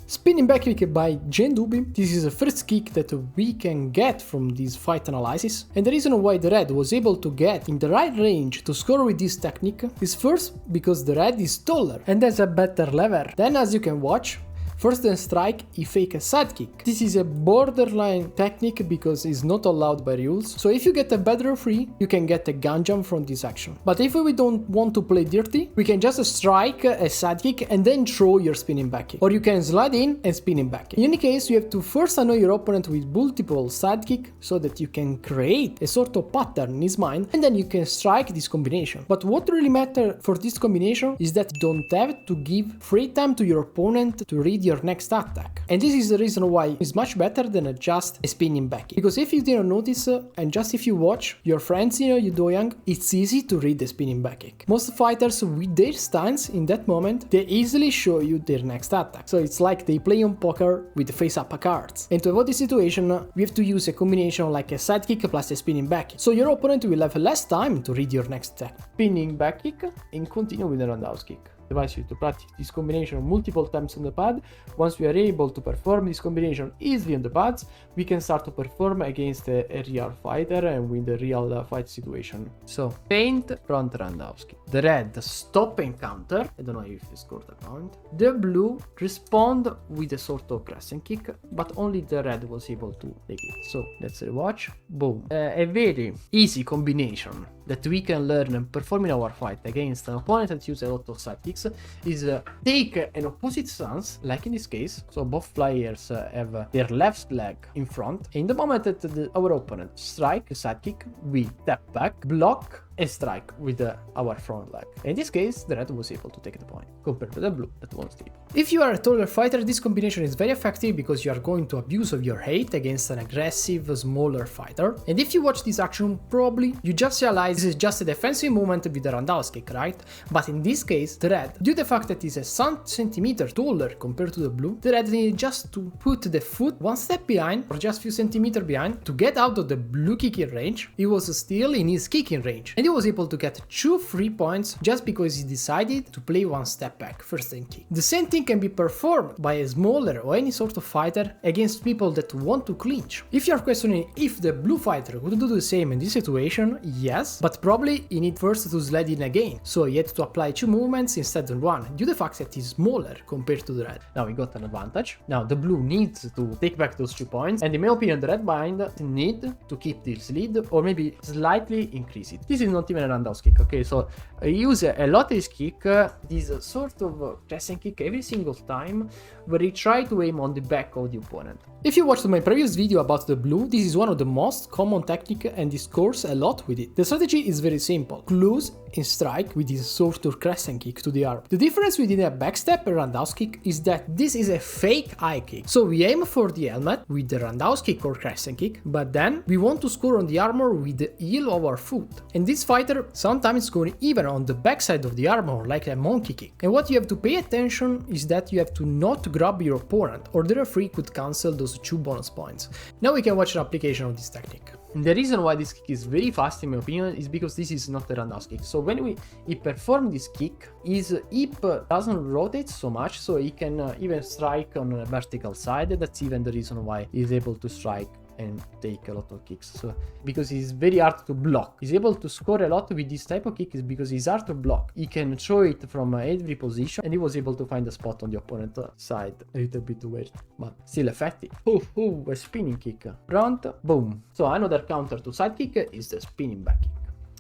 Spinning back kick by Jendoubi. This is the first kick that we can get from this fight analysis, and the reason why the red was able to get in the right range to score with this technique is first because the red is taller and has a better lever. Then, as you can watch, first and strike, he fake a side kick. This is a borderline technique because it's not allowed by rules. So if you get a bad referee, you can get a gun jump from this action. But if we don't want to play dirty, we can just strike a side kick and then throw your spinning back kick. Or you can slide in and spinning back kick. In any case, you have to first annoy your opponent with multiple side kick so that you can create a sort of pattern in his mind, and then you can strike this combination. But what really matters for this combination is that you don't have to give free time to your opponent to read your next attack. And this is the reason why it's much better than just a spinning back kick. Because if you didn't notice, and just if you watch your friends, Yudo Yang, it's easy to read the spinning back kick. Most fighters with their stance in that moment, they easily show you their next attack. So it's like they play on poker with the face-up cards. And to avoid this situation, we have to use a combination like a side kick plus a spinning back kick. So your opponent will have less time to read your next attack. Spinning back kick and continue with the roundhouse kick. Advise you to practice this combination multiple times on the pad. Once we are able to perform this combination easily on the pads, we can start to perform against a real fighter and win the real fight situation. So, feint, front roundhouse kick. The red stop and counter. I don't know if he scored a point. The blue respond with a sort of crescent kick, but only the red was able to take it. So, let's watch. Boom. A very easy combination that we can learn and perform in our fight against an opponent that uses a lot of side kicks is take an opposite stance, like in this case. So both players have their left leg in front. In the moment that our opponent strike a side kick, we step back, block, and strike with our front leg. In this case, the red was able to take the point, compared to the blue that wasn't able. If you are a taller fighter, this combination is very effective because you are going to abuse of your height against an aggressive, smaller fighter. And if you watch this action, probably you just realize this is just a defensive movement with a roundhouse kick, right? But in this case, the red, due to the fact that it's a centimeter taller compared to the blue, the red needed just to put the foot one step behind, or just few centimeters behind, to get out of the blue kicking range. He was still in his kicking range. And he was able to get 2 free points just because he decided to play one step back, first and kick. The same thing can be performed by a smaller or any sort of fighter against people that want to clinch. If you are questioning if the blue fighter would do the same in this situation, yes, but probably he need first to slide in again, so he had to apply 2 movements instead of 1, due to the fact that he's smaller compared to the red. Now he got an advantage. Now the blue needs to take back those 2 points, and in my opinion the red bind need to keep this lead or maybe slightly increase it. This is not even a roundhouse kick, okay? So I use a lot of this kick, this sort of crescent kick every single time, where he try to aim on the back of the opponent. If you watched my previous video about the blue, this is one of the most common technique and he scores a lot with it. The strategy is very simple. Close and strike with this sort of crescent kick to the arm. The difference within a backstep and roundhouse kick is that this is a fake high kick. So we aim for the helmet with the roundhouse kick or crescent kick, but then we want to score on the armor with the heel of our foot. And this fighter sometimes scores even on the backside of the armor like a monkey kick. And what you have to pay attention is that you have to not grab your opponent, or the referee could cancel those 2 bonus points. Now we can watch an application of this technique. And the reason why this kick is very fast in my opinion is because this is not a roundhouse kick. So when he perform this kick, his hip doesn't rotate so much, so he can even strike on a vertical side. That's even the reason why he's able to strike and take a lot of kicks. So because it's very hard to block, he's able to score a lot with this type of kick is because it's hard to block. He can throw it from every position, and he was able to find a spot on the opponent side. A little bit weird, but still effective. A spinning kick. Front, boom. So another counter to side kick is the spinning back kick.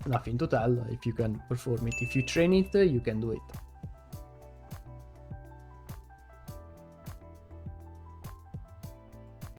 Nothing to tell if you can perform it. If you train it, you can do it.